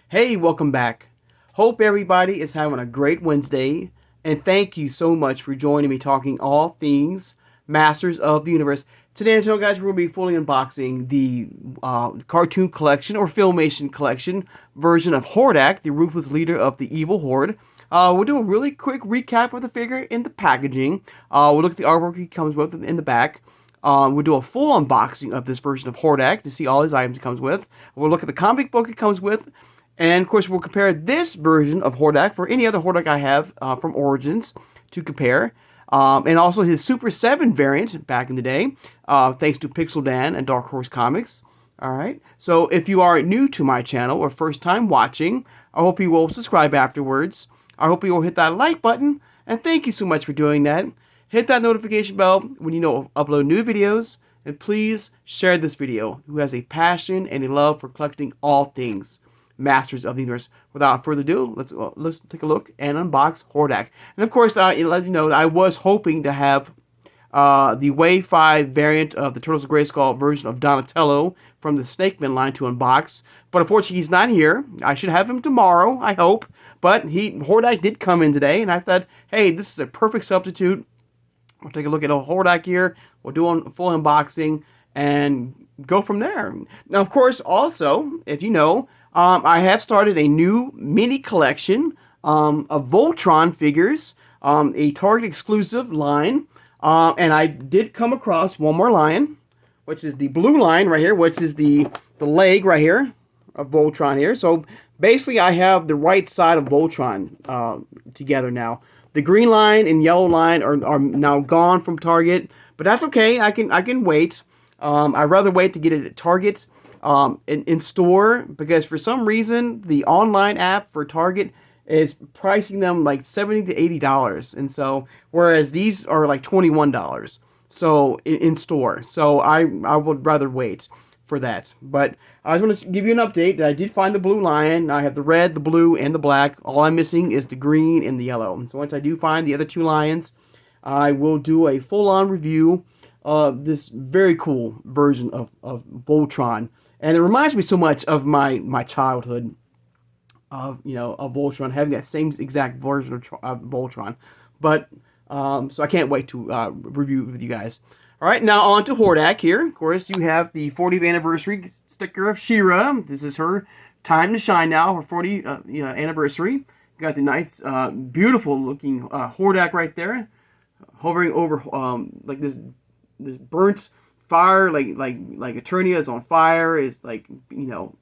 Hey, welcome back. Hope everybody is having a great Wednesday, and thank you so much for joining me talking all things Masters of the Universe. Today, guys, we're going to be fully unboxing the cartoon collection or filmation collection version of Hordak, the ruthless leader of the evil horde. We'll do a really quick recap of the figure in the packaging. We'll look at the artwork he comes with in the back. We'll do a full unboxing of this version of Hordak to see all his items it comes with. We'll look at the comic book it comes with. And of course, we'll compare this version of Hordak for any other Hordak I have from Origins to compare. And also his Super 7 variant back in the day, thanks to Pixel Dan and Dark Horse Comics. Alright, so if you are new to my channel or first time watching, I hope you will subscribe afterwards. I hope you will hit that like button, and thank you so much for doing that. Hit that notification bell when you know upload new videos, and please share this video who has a passion and a love for collecting all things Masters of the Universe. Without further ado, let's take a look and unbox Hordak. And of course, let you know I was hoping to have the Wave 5 variant of the Turtles of Grayskull version of Donatello from the Snakeman line to unbox, but unfortunately he's not here. I should have him tomorrow, I hope. But Hordak did come in today, and I thought, hey, this is a perfect substitute. We'll take a look at a Hordak here. We'll do a full unboxing and go from there. Now, of course, also, if you know, I have started a new mini collection of Voltron figures, a Target exclusive line, and I did come across one more line, which is the blue line right here, which is the leg right here of Voltron here. So basically, I have the right side of Voltron together now. The green line and yellow line are now gone from Target, but that's okay. I can wait. I'd rather wait to get it at Target in store, because for some reason the online app for Target is pricing them like $70 to $80, and so whereas these are like $21, so in store. So I would rather wait for that. But I just want to give you an update that I did find the blue lion. I have the red, the blue, and the black. All I'm missing is the green and the yellow. And so once I do find the other two lions, I will do a full-on review of this very cool version of Voltron. And it reminds me so much of my childhood of Voltron, having that same exact version of Voltron. But so I can't wait to review it with you guys. All right, now on to Hordak here. Of course, you have the 40th anniversary sticker of She-Ra. This is her time to shine now, her 40th anniversary. You got the nice, beautiful looking Hordak right there, hovering over like this burnt fire, like Eternia is on fire. Is like you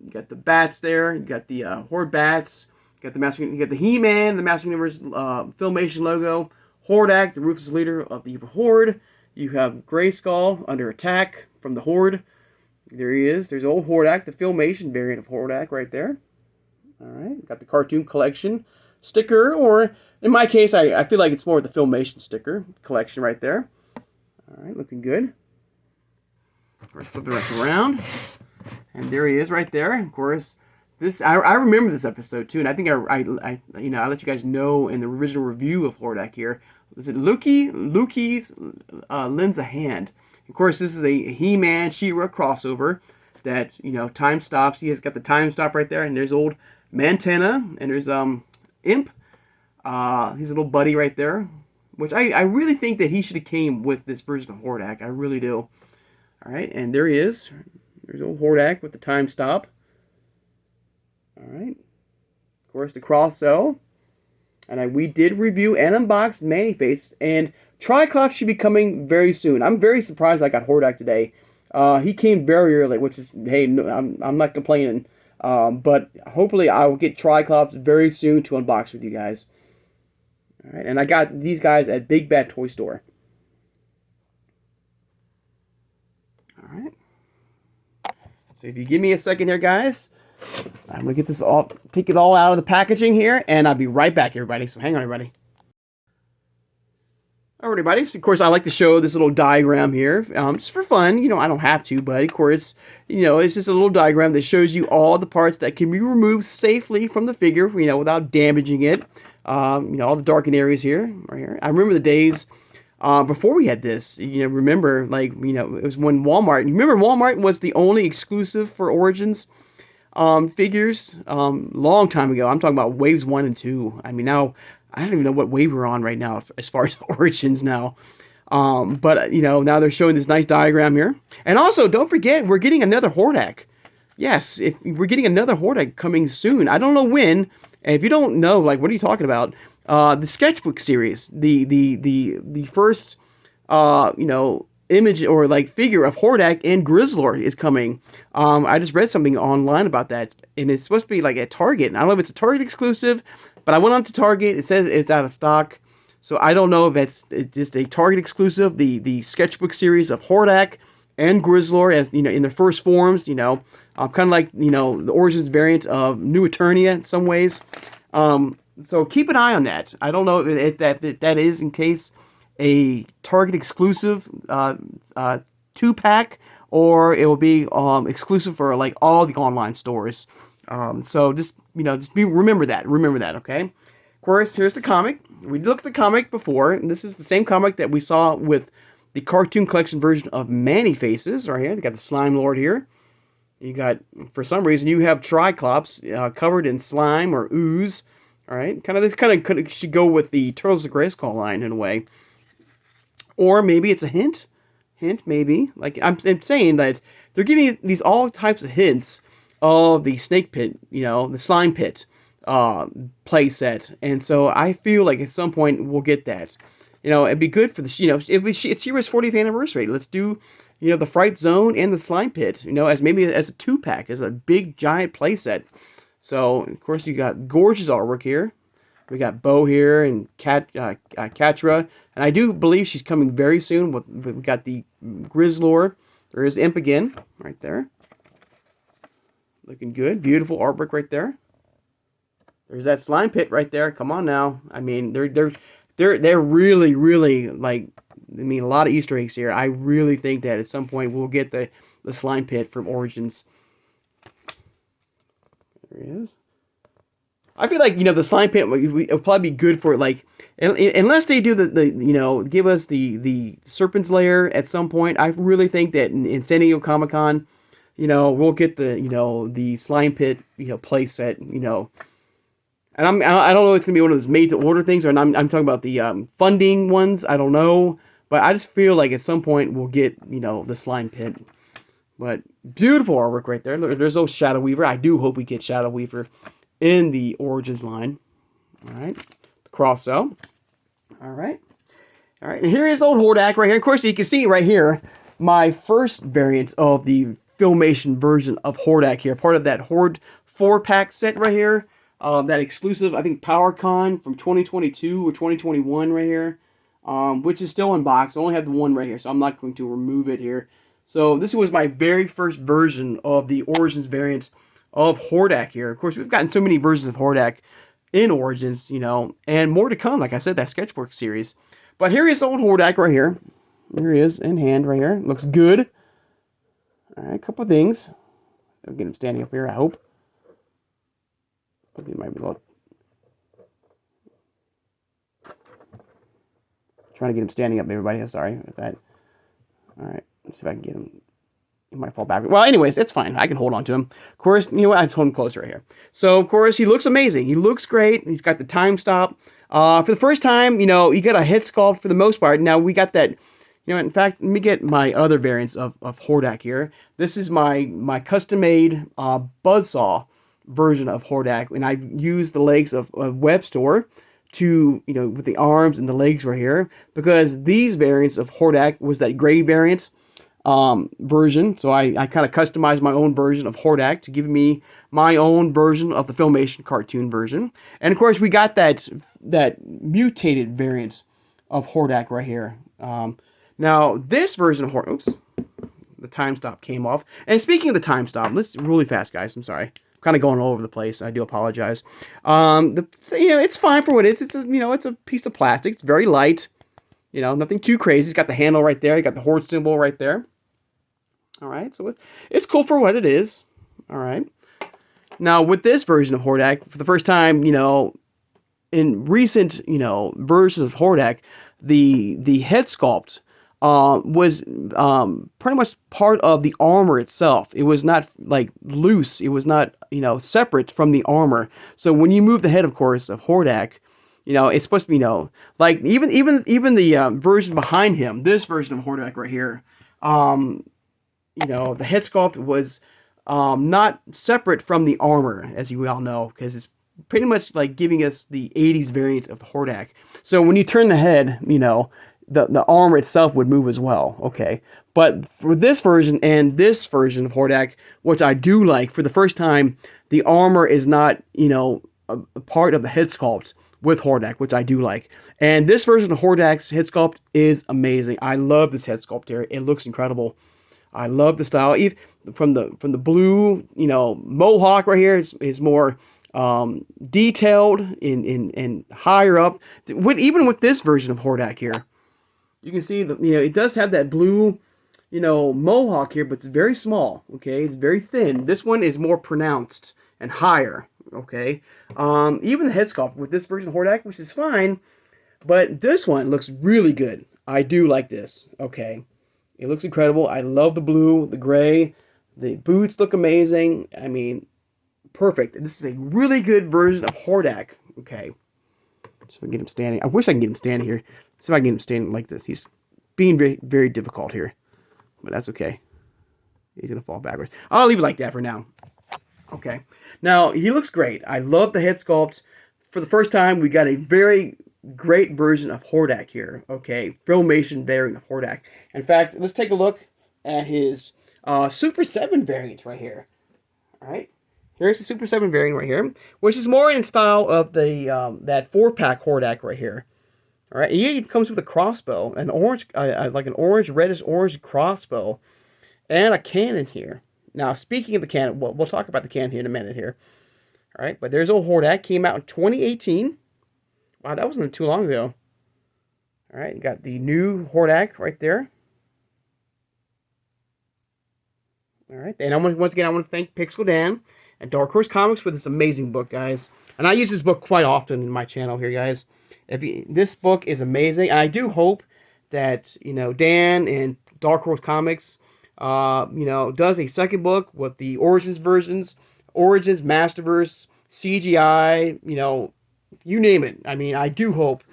got the bats there. You got the Horde bats. You got the He-Man, the Master Universe Filmation logo. Hordak, the ruthless leader of the evil horde. You have Grayskull under attack from the horde. There he is. There's old Hordak, the Filmation variant of Hordak right there. All right, got the cartoon collection sticker, or in my case, I feel like it's more the Filmation sticker collection right there. All right, looking good. Let's flip it right around, and there he is right there. Of course, this I remember this episode too, and I think I let you guys know in the original review of Hordak here. Was it Lukey's lends a hand? Of course, this is a He-Man She-Ra crossover that time stops. He has got the time stop right there, and there's old Mantana, and there's Imp, his little buddy right there, which I really think that he should have came with this version of Hordak. I really do. All right, and there he is. There's old Hordak with the time stop. All right. Of course, the cross cell. And we did review and unbox Mannyface, and Triclops should be coming very soon. I'm very surprised I got Hordak today. He came very early, which is, hey, no, I'm not complaining. But hopefully I will get Triclops very soon to unbox with you guys. All right, and I got these guys at Big Bad Toy Store. All right. So if you give me a second here, guys, I'm going to get this all, take it all out of the packaging here, and I'll be right back, everybody. So hang on, everybody. All right, everybody. So, of course, I like to show this little diagram here, just for fun. I don't have to, but, of course, it's just a little diagram that shows you all the parts that can be removed safely from the figure, without damaging it. All the darkened areas here, right here. I remember the days before we had this. Remember, it was when Walmart. Remember, Walmart was the only exclusive for Origins. figures long time ago. I'm talking about waves 1 and 2. I mean, now I don't even know what wave we're on right now as far as Origins now. But now they're showing this nice diagram here. And also, don't forget, we're getting another Hordak. Yes, if we're getting another Hordak coming soon. I don't know when. And if you don't know, like, what are you talking about? The sketchbook series, the first, image or like figure of Hordak and Grizzlor is coming. I just read something online about that, and it's supposed to be like at Target. And I don't know if it's a Target exclusive, but I went on to Target. It says it's out of stock. So I don't know if it's just a Target exclusive, the sketchbook series of Hordak and Grizzlor, as in their first forms, kind of like the Origins variant of New Eternia in some ways. So keep an eye on that. I don't know if that is in case a Target exclusive 2-pack, or it will be exclusive for like all the online stores. So just remember that. Remember that, okay? Of course, here's the comic. We looked at the comic before, and this is the same comic that we saw with the cartoon collection version of Many-Faces right here. They got the Slime Lord here. You got, for some reason, you have Triclops covered in slime or ooze. All right, this kind of should go with the Turtles of Grayskull line in a way, or maybe it's a hint. Maybe, like I'm saying that they're giving these all types of hints of the Snake Pit, the Slime Pit play set, and so I feel like at some point we'll get that. It'd be good for the it's She-Ra's 40th anniversary. Let's do the Fright Zone and the Slime Pit, as maybe as a 2-pack, as a big giant play set. So, of course, you got gorgeous artwork here. We got Bo here and Catra. And I do believe she's coming very soon. We got the Grizzlor. There is Imp again, right there. Looking good. Beautiful artwork right there. There's that Slime Pit right there. Come on now. I mean, they're really, really, like, a lot of Easter eggs here. I really think that at some point we'll get the Slime Pit from Origins. There he is. I feel like the Slime Pit will probably be good for like, unless they do the give us the Serpent's Lair at some point. I really think that in San Diego Comic-Con, we'll get the Slime Pit play set, and I don't know if it's gonna be one of those made to order things, or I'm talking about the funding ones. I don't know, but I just feel like at some point we'll get the Slime Pit. But beautiful artwork right there. There's old Shadow Weaver. I do hope we get Shadow Weaver in the Origins line. All right. The Cross-O. All right. And here is old Hordak right here. Of course, you can see right here my first variant of the Filmation version of Hordak here. Part of that Horde 4-pack set right here. That exclusive, I think, PowerCon from 2022 or 2021 right here. Which is still unboxed. I only have the one right here, so I'm not going to remove it here. So this was my very first version of the Origins variants of Hordak here. Of course, we've gotten so many versions of Hordak in Origins, and more to come. Like I said, that sketchbook series. But here is old Hordak right here. There he is in hand right here. Looks good. All right, a couple of things. I'll get him standing up here, I hope. He might be trying to get him standing up, everybody. Sorry with that. All right. Let's see if I can get him. He might fall back. Well, anyways, it's fine. I can hold on to him. Of course, I just hold him closer right here. So, of course, he looks amazing. He looks great. He's got the time stop. For the first time, you got a head sculpt for the most part. Now, we got that. In fact, let me get my other variants of Hordak here. This is my custom-made Buzzsaw version of Hordak. And I've used the legs of Web Store to, with the arms and the legs right here. Because these variants of Hordak was that gray variant version, so I kind of customized my own version of Hordak to give me my own version of the Filmation cartoon version. And of course, we got that mutated variant of Hordak right here. Now, this version of Hordak, oops, the time stop came off. And speaking of the time stop, let's really fast, guys. I'm sorry, I'm kind of going all over the place. I do apologize. It's fine for what it is. It's a piece of plastic. It's very light. Nothing too crazy. It's got the handle right there. You got the Horde symbol right there. All right, so it's cool for what it is. All right. Now, with this version of Hordak, for the first time, in recent, versions of Hordak, the head sculpt was pretty much part of the armor itself. It was not like loose. It was not, separate from the armor. So when you move the head, of course, of Hordak, it's supposed to be, like even the version behind him, this version of Hordak right here, the head sculpt was not separate from the armor, as you all know, because it's pretty much like giving us the 80s variant of the Hordak. So when you turn the head, the armor itself would move as well, okay? But for this version and this version of Hordak, which I do like, for the first time, the armor is not, a part of the head sculpt with Hordak, which I do like. And this version of Hordak's head sculpt is amazing. I love this head sculpt here. It looks incredible. I love the style. Even from the blue, mohawk right here is more detailed and higher up. Even with this version of Hordak here, you can see that it does have that blue, mohawk here, but it's very small. Okay, it's very thin. This one is more pronounced and higher. Okay, even the head sculpt with this version of Hordak, which is fine, but this one looks really good. I do like this. Okay, it looks incredible. I love the blue, the gray. The boots look amazing. I mean, perfect. This is a really good version of Hordak. Okay, so we get him standing. I wish I can get him standing here. See if I can get him standing like this. He's being very, very difficult here, but that's okay. He's gonna fall backwards. I'll leave it like that for now. Okay. Now, he looks great. I love the head sculpt. For the first time, we got a very great version of Hordak here. Okay. Filmation variant of Hordak. In fact, let's take a look at his Super 7 variant right here. All right. Here's the Super 7 variant right here, which is more in style of the that 4-pack Hordak right here. All right. He comes with a crossbow, an orange, like an orange, reddish orange crossbow, and a cannon here. Now, speaking of the cannon, we'll talk about the cannon here in a minute here. All right, but there's old Hordak. Came out in 2018. Wow, that wasn't too long ago. All right, you got the new Hordak right there. All right, and once again, I want to thank Pixel Dan and Dark Horse Comics for this amazing book, guys. And I use this book quite often in my channel here, guys. This book is amazing. And I do hope that, Dan and Dark Horse Comics does a second book with the Origins versions, Origins, Masterverse, CGI, you name it. I mean, I do hope,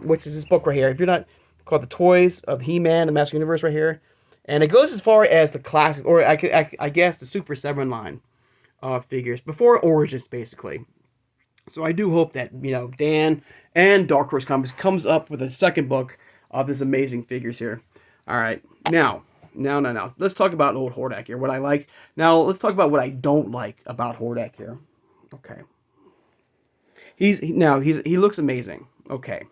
which is this book right here. If you're not, called The Toys of He-Man, the Master Universe right here. And it goes as far as the classic, or I guess the Super 7 line of figures, before Origins, basically. So I do hope that, Dan and Dark Horse Comics comes up with a second book of this amazing figures here. All right, now. Let's talk about old Hordak here. What I like. Now, let's talk about what I don't like about Hordak here. Okay. He looks amazing. Okay.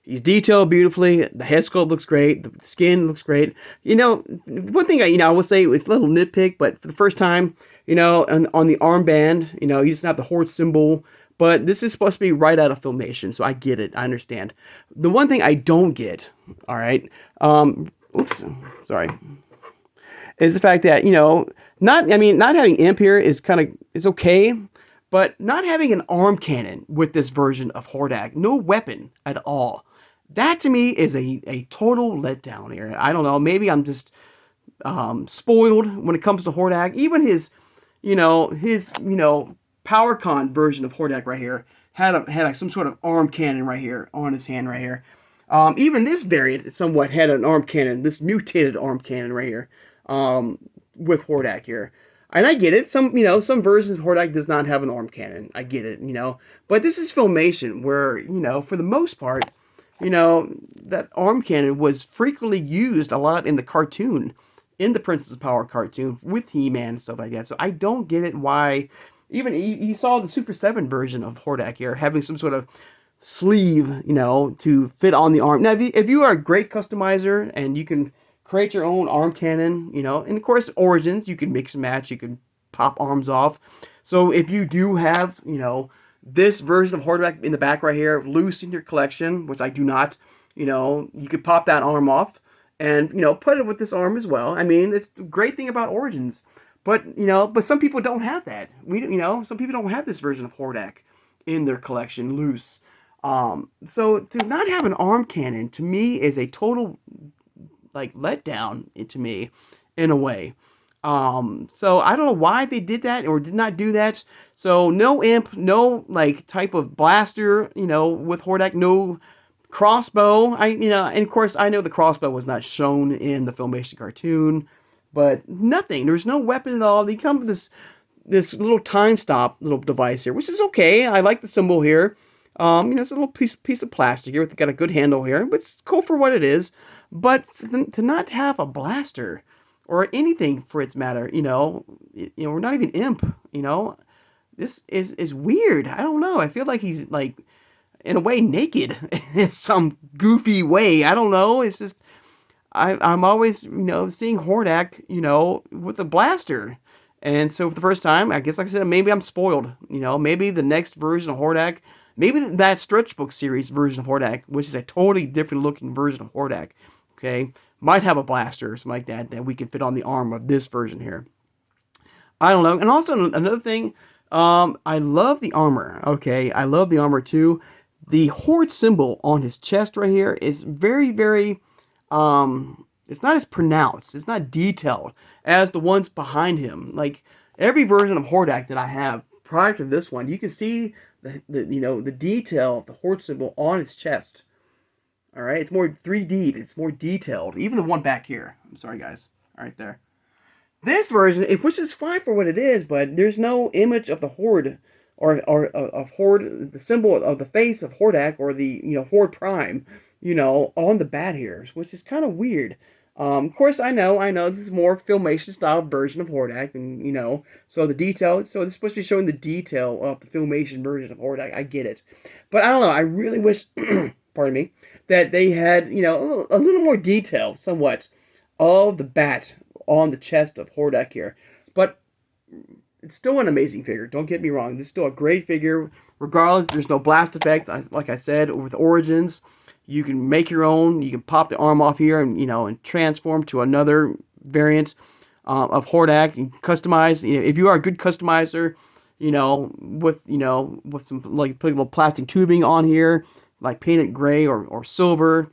He's detailed beautifully. The head sculpt looks great. The skin looks great. One thing I will say, it's a little nitpick, but for the first time, on the armband, he doesn't have the Horde symbol. But this is supposed to be right out of Filmation, so I get it. I understand. The one thing I don't get, all right, is the fact that, not having Imp here is okay, but not having an arm cannon with this version of Hordak, no weapon at all. That to me is a total letdown here. I don't know, maybe I'm just spoiled when it comes to Hordak. Even his PowerCon version of Hordak right here had some sort of arm cannon right here on his hand right here. Even this variant somewhat had an arm cannon, this mutated arm cannon right here, with Hordak here. And I get it. Some versions of Hordak does not have an arm cannon. I get it, But this is Filmation where, for the most part, that arm cannon was frequently used a lot in the cartoon, in the Princess of Power cartoon with He-Man and stuff like that. So I don't get it why, even you saw the Super 7 version of Hordak here having some sort of sleeve, to fit on the arm. Now, if you are a great customizer and you can create your own arm cannon, and of course Origins, you can mix and match, you can pop arms off. So if you do have, this version of Hordak in the back right here, loose in your collection, which I do not, you could pop that arm off and, put it with this arm as well. I mean, it's the great thing about Origins. But, but some people don't have that. Some people don't have this version of Hordak in their collection loose. So to not have an arm cannon, to me, is a total like letdown to me, in a way. So I don't know why they did that or did not do that. So no imp, no like type of blaster, with Hordak, no crossbow. And of course I know the crossbow was not shown in the Filmation cartoon, but nothing. There's no weapon at all. They come with this little time stop little device here, which is okay. I like the symbol here. It's a little piece of plastic here. It's got a good handle here, but it's cool for what it is. But to not have a blaster or anything for its matter, we're not even imp. This is weird. I don't know. I feel like he's like, in a way, naked in some goofy way. I don't know. It's just I'm always seeing Hordak with a blaster. And so for the first time, I guess, like I said, maybe I'm spoiled. Maybe the next version of Hordak, maybe that stretch book series version of Hordak, which is a totally different looking version of Hordak, okay, might have a blaster or something like that we can fit on the arm of this version here. I don't know. And also another thing, I love the armor. Okay, I love the armor too. The Horde symbol on his chest right here is very, very, it's not as pronounced. It's not detailed as the ones behind him. Like every version of Hordak that I have prior to this one, you can see the detail of the Horde symbol on his chest. All right, it's more 3D. It's more detailed. Even the one back here. I'm sorry, guys. All right there. This version, which is fine for what it is, but there's no image of the Horde or of Horde, the symbol of the face of Hordak or the Horde Prime, on the bat here, which is kind of weird. Of course, I know this is more Filmation style version of Hordak, and so the detail. So this is supposed to be showing the detail of the Filmation version of Hordak. I get it, but I don't know. I really wish, pardon me, that they had a little more detail, somewhat, of the bat on the chest of Hordak here. But it's still an amazing figure. Don't get me wrong. This is still a great figure. Regardless, there's no blast effect. Like I said, with Origins, you can make your own. You can pop the arm off here and transform to another variant of Hordak. You can customize. If you are a good customizer, with some like putting a little plastic tubing on here, like painted gray or silver,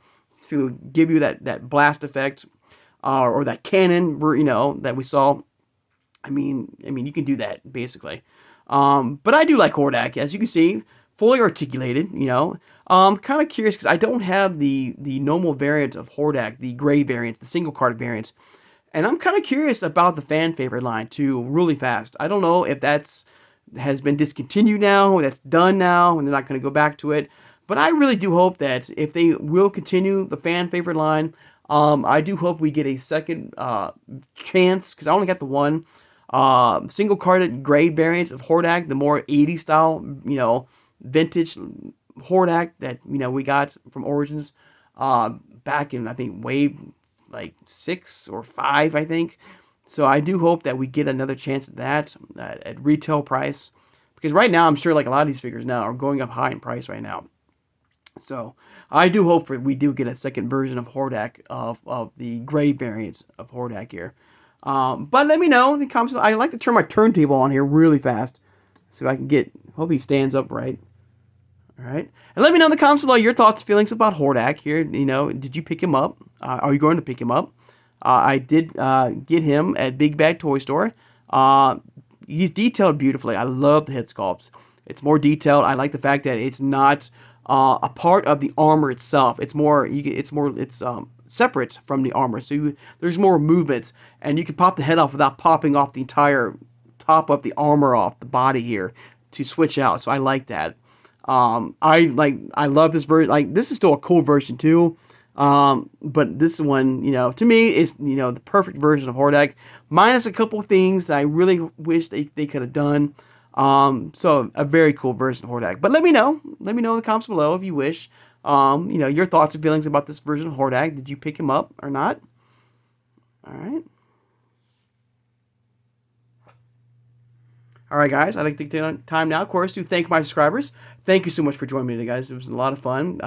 to give you that blast effect, or that cannon, that we saw. I mean, you can do that basically. But I do like Hordak, as you can see, fully articulated. Kind of curious because I don't have the normal variant of Hordak, the gray variant, the single card variant, and I'm kind of curious about the fan favorite line too. Really fast. I don't know if has been discontinued now, that's done now, and they're not going to go back to it. But I really do hope that if they will continue the fan favorite line, I do hope we get a second chance, because I only got the one single carded gray variant of Hordak, the more 80s style, vintage Hordak that we got from Origins back in, I think, wave like 6 or 5, I think. So I do hope that we get another chance at that at retail price, because right now I'm sure like a lot of these figures now are going up high in price right now. So I do hope we do get a second version of Hordak, of the gray variants of Hordak here. But let me know in the comments. I like to turn my turntable on here really fast so I can hope he stands upright. All right. And let me know in the comments below your thoughts and feelings about Hordak here. Did you pick him up? Are you going to pick him up? I did get him at Big Bad Toy Store. He's detailed beautifully. I love the head sculpts. It's more detailed. I like the fact that it's not a part of the armor itself. It's separate from the armor, so there's more movements, and you can pop the head off without popping off the entire top of the armor off the body here to switch out. So I like that. I love this version. Like, this is still a cool version too, but this one, to me, is the perfect version of Hordak, minus a couple of things that I really wish they could have done. So a very cool version of Hordak. But let me know in the comments below if you wish. Your thoughts and feelings about this version of Hordak. Did you pick him up or not? All right. All right, guys. I'd like to take time now, of course, to thank my subscribers. Thank you so much for joining me today, guys. It was a lot of fun.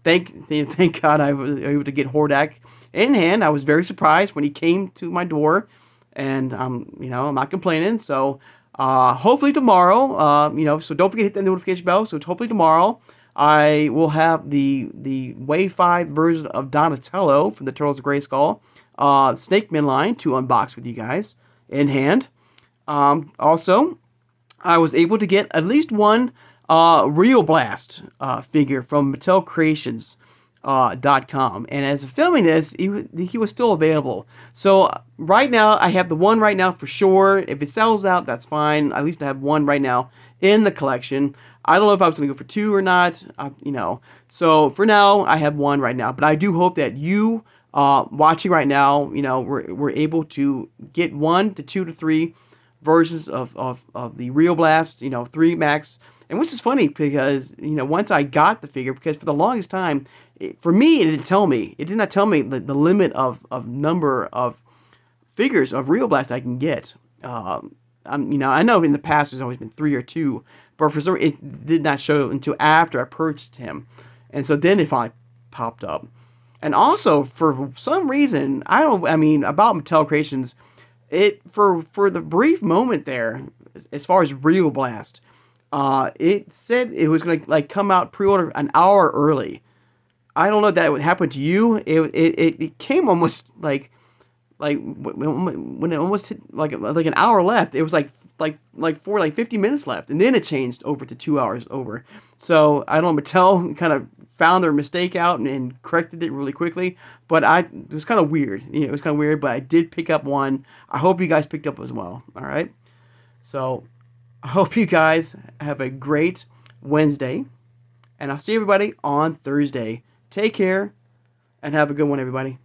Thank God I was able to get Hordak in hand. I was very surprised when he came to my door, and I'm not complaining. So hopefully tomorrow, so don't forget to hit that notification bell. So hopefully tomorrow, I will have the Wave 5 version of Donatello from the Turtles of Grayskull, Snake Man line to unbox with you guys in hand. Also, I was able to get at least one Real Blast figure from Mattel Creations. .com, and as of filming this, he was still available. So right now, I have the one right now for sure. If it sells out, that's fine. At least I have one right now in the collection. I don't know if I was going to go for two or not, So for now, I have one right now. But I do hope that you watching right now, we're able to get 1 to 2 to 3 versions of the Real Blast, 3 Max. And which is funny because, once I got the figure, because for the longest time, for me, it didn't tell me. It did not tell me the limit of number of figures of Real Blast I can get. I know in the past there's always been 3 or 2, but for some it did not show until after I purchased him. And so then it finally popped up. And also, for some reason, about Mattel Creations, for the brief moment there, as far as Real Blast, it said it was going to come out pre-order an hour early. I don't know if that would happen to you. It came almost like when it almost hit like an hour left. It was like 50 minutes left, and then it changed over to 2 hours over. So I don't know. Mattel kind of found their mistake out and corrected it really quickly. But it was kind of weird. It was kind of weird. But I did pick up one. I hope you guys picked up as well. All right. So I hope you guys have a great Wednesday, and I'll see everybody on Thursday. Take care, and have a good one, everybody.